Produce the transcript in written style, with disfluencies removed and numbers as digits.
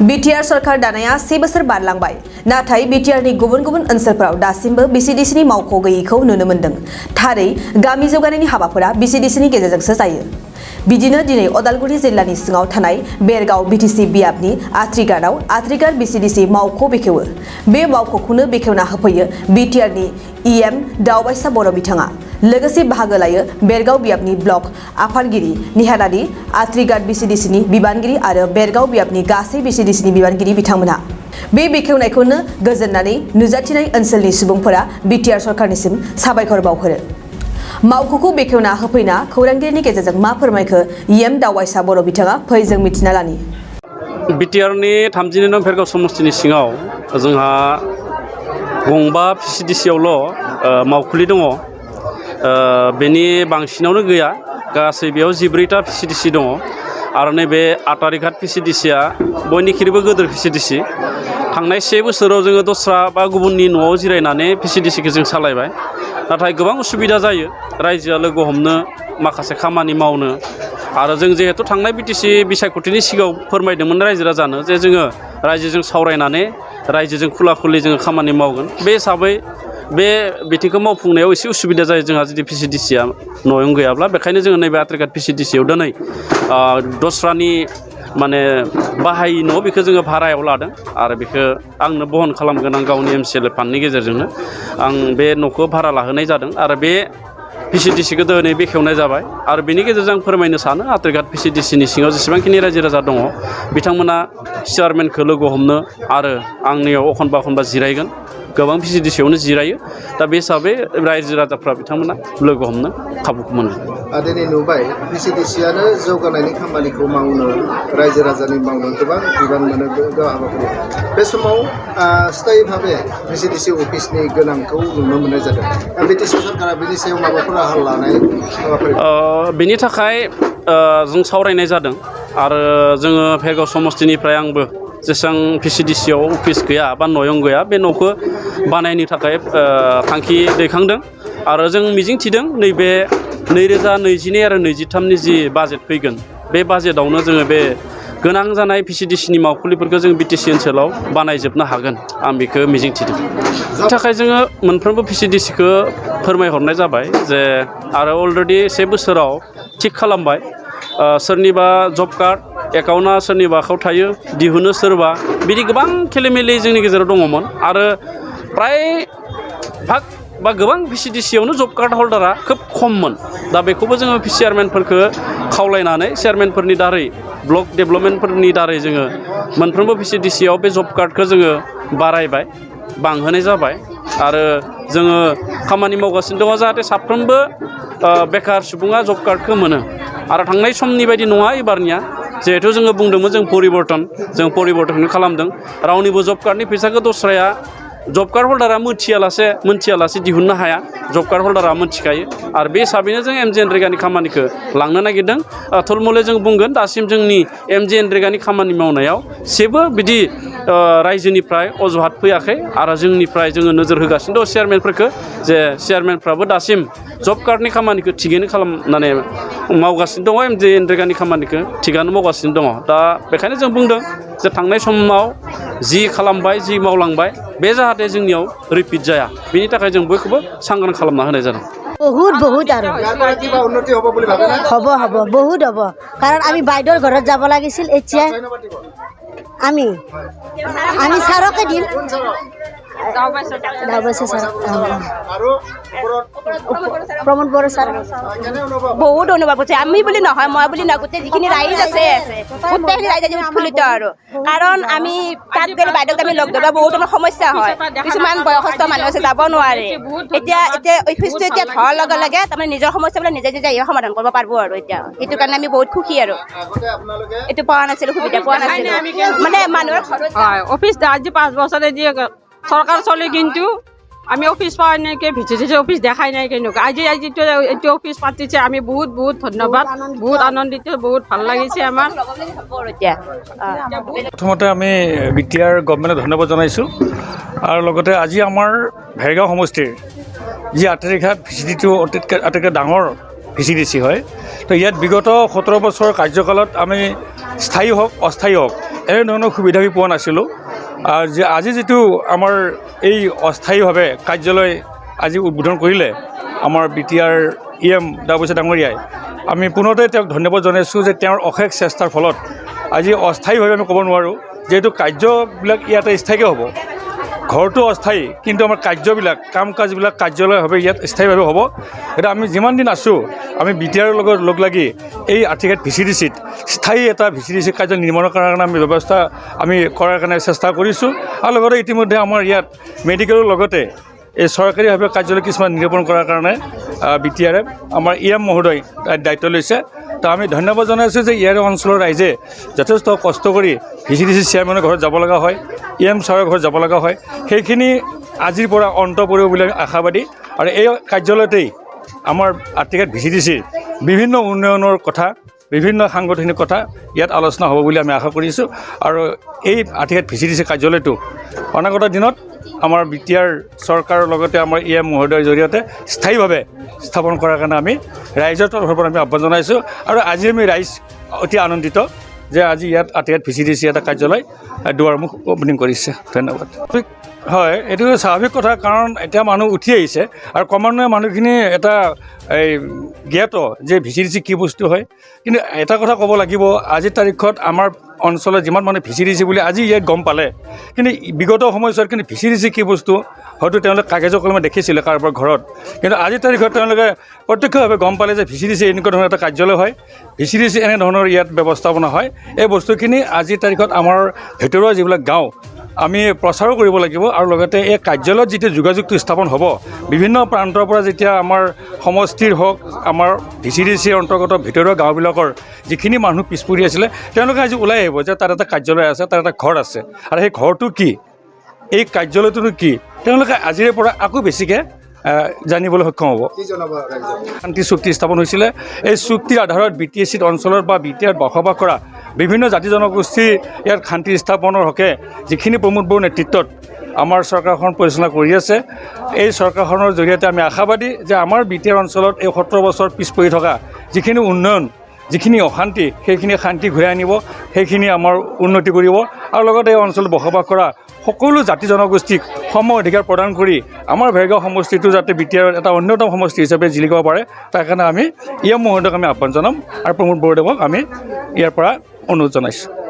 BTR सरकार दानाया 1 बोसोर बारलांबाय नाथाय बिटिआरनि गुबुन गुबुन ओनसोलफोराव दासिमबो बिसिडिसिनि मावख' गैयैखौ नुनो मोन्दों। थारै गामि जौगानायनि हाबाफोरा बिसिडिसिनि गेजेरजोंसो जायो। बिदिनो दिनै अदालगुरि जिल्लानि सिङाव थानाय बेरगाव बिटिसि बियाबनि आत्रिगार बिसिडिसि मावख' बेखेवो। बे मावख'खौनो बेखेवना होफैयो बिटिआरनि इएम दावबायसा बर' बिथाङा। लोगोसे बाहागो लायो बेरगाव बियाबनि ब्लक आफादगिरि निहालारि आत्रिगार बिसिडिसिनि बिबानगिरि आरो बेरगाव बियाबनि गासै बिसिडिसिनि बिबानगिरि बिथांमोनहा। बे बेखेवनायखौनो गोजोननानै नुजाथिनाय ओनसोलनि सुबुंफोरा बिटिआर सरकारनिसिम साबायखर बावहरो। मावख'खौ बेखेवना होफैना खौरांगिरिनि गेजेरजों मा फोरमायखो इएम दावबायसा बर' बिथाङा फै जों मिथिना लानि। बिटिआरनि 32 नं भेरगाव समस्तिनि सिङाव जोंहा गंबा पिसिडिसियावल' मावखुलि दङ। बेनि बांसिनावनो गैया, गासै बेयाव 14टा पिसिडिसि दङ आरो नैबे आटारिघाट पिसिडिसिया बयनिख्रुइबो गोदोर पिसिडिसि। थांनाय 1 बोसोराव जोङो दस्रा बा गुबुननि न'आव जिरायनानै पिसिडिसिखौ जों सालायबाय, नाथाय गोबां उसुबिदा जायो रायजोआ लोगो हमनो, माखासे खामानि मावनो। आरो जों जिहेतु थांनाय बिटिसि बिसायख'थिनि सिगाङाव फोरमायदोंमोन रायजो राजानो जे जोङो रायजोजों सावरायनानै रायजोजों खुला खुलि जोङो खामानि मावगोन। बे हिसाबै बे बिथिंखौ मावफुंनायाव एसे उसुबिदा जायो जोंहा जुदि पिसिडिसिया न'आव गैयाब्ला। बेखायनो जोङो नैबे आत्रिघाट पिसिडिसियाव दिनै दस्रानि माने बाहायि न' बेखौ जोङो भारायाव लादों आरो बेखौ आंनो बहन खालामगोन आं गावनि एमसिएलए फान्डनि गेजेरजोंनो। आं बे न'खौ भारा लाहोनाय जादों आरो बे पिसिडिसिखौ दिनै बेखेवनाय जाबाय। आरो बेनि गेजेरजों आं फोरमायनो सानो आत्रिघाट पिसिडिसिनि सिङाव जेसेबांखिनि रायजो राजा दङ बिथांमोना चेयारमेनखौ लोगो हमनो आरो आंनियाव एखनबा जिरायगोन। गोबां पिसिडिसियावनो जिरायो, दा बे हिसाबै रायजो राजाफ्रा बिथांमोना लोगो हमनो खाबुखौ मोनगोन। दिनै नुबाय पिसिडिसियानो जौगानायनि खामानिखौ मावनो, रायजो राजानि मावनो गोबां बिबान मोनो हाबाफारि। बे समाव स्थायी भाबे पिसिडिसि अफिसनि गोनांखौ नुनो मोननाय जादों। बिटिसि सरकारा बेनि सायाव माबाफोर राहा लानाय हाबाफारि? बेनि थाखाय जों सावरायनाय जादों आरो जोङो भेरगाव समस्तिनिफ्राय आंबो जेसेबां पिसिडिसियाव अफिस गैया बा नयं गैया बे न'खौ बानायनो थाखाय थांखि दैखांदों आरो जों मिजिंथिदों नैबे 2022 आरो 2023नि जि बाजेट फैगोन बे बाजेटआवनो जोङो बे गोनां जानाय पिसिडिसिनि मावखुलिफोरखौ जों बिटिसि ओनसोलाव बानायजोबनो हागोन, आं बेखौ मिजिंथिदों। बेनि थाखाय जोङो मोनफ्रोमबो पिसिडिसिखौ फोरमायहरनाय जाबाय जे आरो अलरेडि 1 बोसोराव थिग खालामबाय। सोरनिबा जब कार्ड एकाउन्टआ सोरनिबा आखायाव थायो, दिहुनो सोरबा, बिदि गोबां खेलेमेले जोंनि गेजेराव दङमोन आरो प्राय भाग बा गोबां पिसिडिसियावनो जब कार्ड हल्डारा खोब खममोन। दा बेखौबो जोङो चेयारमेनफोरखौ खावलायनानै चेयारमेनफोरनि दारै ब्लक डेभेलपमेन्टफोरनि दारै जोङो मोनफ्रोमबो पिसिडिसियाव बे जब कार्डखौ जोङो बारायबाय, बांहोनाय जाबाय आरो जोङो खामानि मावगासिनो दङ जाहाथे साफ्रोमबो बेकार सुबुङा जब कार्डखौ मोनो। आरो थांनाय समनि बायदि नङा एबारनिया, जिहेथु जोङो बुंदोंमोन जों परिबर्तन खालामदों। रावनिबो जब कार्डनि फैसाखौ दस्राया जब कार्ड हल्डारा मोनथियालासे दिहुननो हाया, जब कार्ड हल्डारा मोनथिखायो आरो बे हिसाबैनो जों एमजिएनरेगानि खामानिखौ लांनो नागिरदों। थुलमुलै जों बुंगोन दासिम जोंनि एमजिएनरेगानि खामानि मावनायाव जेबो बिदि रायजोनिफ्राय अजुहात फैयाखै आरो जोंनिफ्राय जोङो नोजोर होगासिनो दं चेयारमेनफोरखौ जे चेयारमेनफ्राबो दासिम जब कार्डनि खामानिखौ थिगैनो खालामनानै मावगासिनो दङ, एमजिएनरेगानि खामानिखौ थिगानो मावगासिनो दङ। दा बेखायनो जों बुंदों जे थांनाय समाव जि खालामबाय, जि मावलांबाय बे जाहाथे जोंनियाव रिपिट जाया, बेनि थाखाय जों बयखौबो सांग्रां खालामना होनाय जादों। बहुत আৰু হ'ব বহুত হ'ব, কাৰণ আমি বাইদেউৰ ঘৰত যাব লাগিছিল। এতিয়া আমি ছাৰকে দিম, প্ৰমোদ বড়ো ছাৰ। বহুত অনুভৱ হৈছে, আমি বুলি নহয়, মই বুলি নহয়, গোটেই যিখিনি ৰাইজ আছে গোটেইখিনি ৰাইজ আজি উৎফুল্লিত আৰু। কাৰণ আমি তাত গ'লে বাইদেউক আমি লগ ধৰিব বহুত আমাৰ সমস্যা হয়, কিছুমান বয়সস্থ মানুহ আছে যাব নোৱাৰে। এতিয়া অফিচটো এতিয়া হোৱাৰ লগে লগে তাৰমানে নিজৰ সমস্যাবিলাক নিজে সমাধান কৰিব পাৰিব আৰু এতিয়া সেইটো কাৰণে আমি বহুত সুখী আৰু। এইটো পোৱা নাছিলোঁ, সুবিধা পোৱা নাছিলোঁ মানে মানুহৰ অফিস আজি 5 বছরে দিয়ে সরকার চলে, কিন্তু আমি অফিস পাওয়া নাই, ভিজিটেছে অফিস দেখাই নাই কেনেকুৱা। আজি এইটো অফিস পাতিছে, আমি বহুত ধন্যবাদ, বহুত আনন্দিত, বহুত ভাল লাগিছে আমাৰ। প্ৰথমতে আমি বিটিআৰ গভৰ্ণমেণ্টক ধন্যবাদ জনাইছোঁ আৰু লগতে আজি আমাৰ ভেৰগাঁও সমষ্টিৰ যি আত্ৰিঘাট ভিচিডিটো আটাইতকৈ ডাঙৰ ভিচিডিচি হয়। তো ইয়াত বিগত 17 বছৰ কাৰ্যকালত আমি স্থায়ী হওক অস্থায়ী হওক এনেধৰণৰ সুবিধা আমি পোৱা নাছিলোঁ। যে আজি যিটো আমাৰ এই অস্থায়ীভাৱে কাৰ্যালয় আজি উদ্বোধন কৰিলে আমাৰ BTR EM দাবুচা ডাঙৰীয়াই, আমি পুনৰতে তেওঁক ধন্যবাদ জনাইছোঁ যে তেওঁৰ অশেষ চেষ্টাৰ ফলত আজি অস্থায়ীভাৱে আমি ক'ব নোৱাৰোঁ, যিহেতু কাৰ্যবিলাক ইয়াতে স্থায়ীকৈ হ'ব। ঘৰটো অস্থায়ী, কিন্তু আমাৰ কাৰ্যবিলাক কাম কাজবিলাক কাৰ্যালয়ভাৱে ইয়াত স্থায়ীভাৱে হ'ব। এতিয়া আমি যিমান দিন আছোঁ আমি BTR লগত লগ লাগি এই আৰ্টিঘাট VCDCত স্থায়ী এটা VCDC কাৰ্য নিৰ্মাণৰ কাৰণে আমি ব্যৱস্থা আমি কৰাৰ কাৰণে চেষ্টা কৰিছোঁ। আৰু লগতে ইতিমধ্যে আমাৰ ইয়াত মেডিকেলৰ লগতে এই চৰকাৰীভাৱে কাৰ্যালয় কিছুমান নিৰূপণ কৰাৰ কাৰণে BTR আমাৰ EM মহোদয় দায়িত্ব লৈছে। তো আমি ধন্যবাদ জনাইছোঁ যে ইয়াৰ অঞ্চলৰ ৰাইজে যথেষ্ট কষ্ট কৰি VCDC চেয়াৰমেনৰ ঘৰত যাব লগা হয়, EM ছাৰৰ ঘৰত যাব লগা হয়, সেইখিনি আজিৰ পৰা অন্ত পৰিব বুলি আমি আশাবাদী। আৰু এই কাৰ্যালয়তেই আমাৰ আৰ্টিঘাট VCDCৰ বিভিন্ন উন্নয়নৰ কথা, বিভিন্ন সাংগঠনিক কথা ইয়াত আলোচনা হ'ব বুলি আমি আশা কৰিছোঁ। আৰু এই আৰ্টিঘাট VCDC কাৰ্যালয়টো অনাগত দিনত আমাৰ BTR চৰকাৰৰ লগতে আমাৰ EM মহোদয়ৰ জৰিয়তে স্থায়ীভাৱে স্থাপন কৰাৰ কাৰণে আমি ৰাইজৰ তৰফৰ পৰা আমি আহ্বান জনাইছোঁ। আৰু আজি আমি ৰাইজ অতি আনন্দিত যে আজি ইয়াত আৰ্টিঘাট VCDC এটা কাৰ্যালয় দুৱাৰমুখ অ'পেনিং কৰিছে। ধন্যবাদ। হয়, এইটো স্বাভাৱিক কথা, কাৰণ এতিয়া মানুহ উঠি আহিছে আৰু ক্ৰমান্বয়ে মানুহখিনি এটা এই জ্ঞাত যে VCDC কি বস্তু হয়। কিন্তু এটা কথা ক'ব লাগিব, আজিৰ তাৰিখত আমাৰ অঞ্চলত যিমান মানুহ VCDC বুলি আজি ইয়াত গম পালে, কিন্তু বিগত সময়ছোৱাত কিন্তু VCDC কি বস্তু হয়তো তেওঁলোকে কাগজৰ কলমে দেখিছিলে কাৰোবাৰ ঘৰত, কিন্তু আজিৰ তাৰিখত তেওঁলোকে প্ৰত্যক্ষভাৱে গম পালে যে VCDC এনেকুৱা ধৰণৰ এটা কাৰ্যালয় হয়, VCDC এনেধৰণৰ ইয়াত ব্যৱস্থাপনা হয়। এই বস্তুখিনি আজিৰ তাৰিখত আমাৰ ভিতৰুৱা যিবিলাক গাঁও আমি প্ৰচাৰো কৰিব লাগিব। আৰু লগতে এই কাৰ্যালয়ত যেতিয়া যোগাযোগটো স্থাপন হ'ব, বিভিন্ন প্ৰান্তৰ পৰা যেতিয়া আমাৰ সমষ্টিৰ হওক আমাৰ VCDCৰ অন্তৰ্গত ভিতৰুৱা গাঁওবিলাকৰ যিখিনি মানুহ পিছ পৰি আছিলে, তেওঁলোকে আজি ওলাই আহিব যে তাত এটা কাৰ্যালয় আছে, তাত এটা ঘৰ আছে, আৰু সেই ঘৰটো কি, এই কাৰ্যালয়টোনো কি, তেওঁলোকে আজিৰে পৰা আকৌ বেছিকৈ জানিবলৈ সক্ষম হ'ব। শান্তি চুক্তি স্থাপন হৈছিলে। এই চুক্তিৰ আধাৰত BTC অঞ্চলৰ বা BTR বসবাস কৰা বিভিন্ন জাতি জনগোষ্ঠীৰ ইয়াত শান্তি স্থাপনৰ হকে যিখিনি প্ৰমোদ বড়োৰ নেতৃত্বত আমাৰ চৰকাৰখন পৰিচালনা কৰি আছে, এই চৰকাৰখনৰ জৰিয়তে আমি আশাবাদী যে আমাৰ BTR অঞ্চলত এই 17 বছৰ পিছ পৰি থকা যিখিনি উন্নয়ন, যিখিনি অশান্তি, সেইখিনি শান্তি ঘূৰাই আনিব, সেইখিনি আমাৰ উন্নতি কৰিব। আৰু লগতে এই অঞ্চলত বসবাস কৰা সকলো জাতি জনগোষ্ঠীক সম অধিকাৰ প্ৰদান কৰি আমাৰ ভেৰগাঁও সমষ্টিটো যাতে BTR এটা অন্যতম সমষ্টি হিচাপে জিলিকিব পাৰে, তাৰ কাৰণে আমি EM মহোদয়ক আমি আহ্বান জনাম আৰু প্ৰমোদ বড়োদেৱক আমি ইয়াৰ পৰা অনুৰোধ জনাইছোঁ।